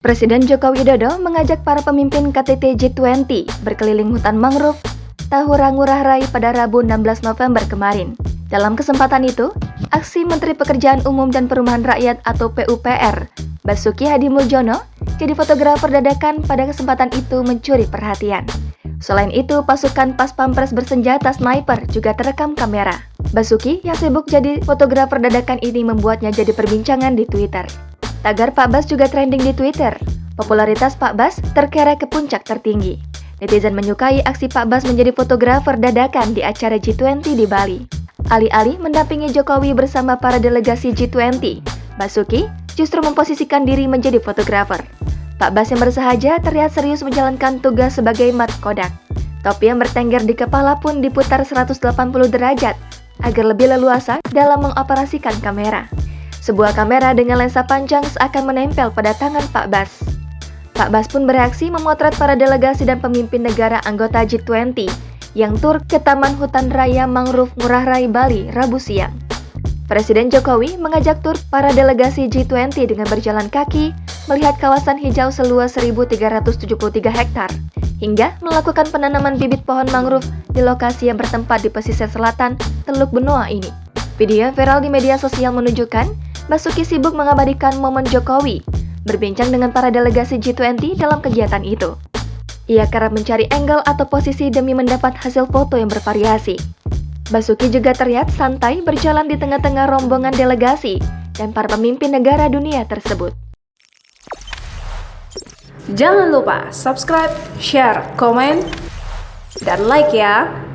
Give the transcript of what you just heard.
Presiden Joko Widodo mengajak para pemimpin KTT G20 berkeliling hutan mangrove Tahura Ngurah Rai pada Rabu 16 November kemarin. Dalam kesempatan itu, aksi Menteri Pekerjaan Umum dan Perumahan Rakyat atau PUPR, Basuki Hadimuljono, jadi fotografer dadakan pada kesempatan itu mencuri perhatian. Selain itu, pasukan Pas Pampres bersenjata sniper juga terekam kamera. Basuki yang sibuk jadi fotografer dadakan ini membuatnya jadi perbincangan di Twitter. Tagar Pak Bas juga trending di Twitter. Popularitas Pak Bas terkerek ke puncak tertinggi. Netizen menyukai aksi Pak Bas menjadi fotografer dadakan di acara G20 di Bali. Alih-alih mendampingi Jokowi bersama para delegasi G20, Basuki justru memposisikan diri menjadi fotografer. Pak Bas yang bersahaja terlihat serius menjalankan tugas sebagai mat kodak. Topi yang bertengger di kepala pun diputar 180 derajat agar lebih leluasa dalam mengoperasikan kamera. Sebuah kamera dengan lensa panjang seakan menempel pada tangan Pak Bas. Pak Bas pun bereaksi memotret para delegasi dan pemimpin negara anggota G20 yang tur ke Taman Hutan Raya Mangrove Ngurah Rai, Bali, Rabu siang. Presiden Jokowi mengajak tur para delegasi G20 dengan berjalan kaki, melihat kawasan hijau seluas 1.373 hektar, hingga melakukan penanaman bibit pohon mangrove di lokasi yang bertempat di pesisir selatan Teluk Benoa ini. Video yang viral di media sosial menunjukkan Basuki sibuk mengabadikan momen Jokowi berbincang dengan para delegasi G20 dalam kegiatan itu. Ia kerap mencari angle atau posisi demi mendapat hasil foto yang bervariasi. Basuki juga terlihat santai berjalan di tengah-tengah rombongan delegasi dan para pemimpin negara dunia tersebut. Jangan lupa subscribe, share, komen, dan like ya!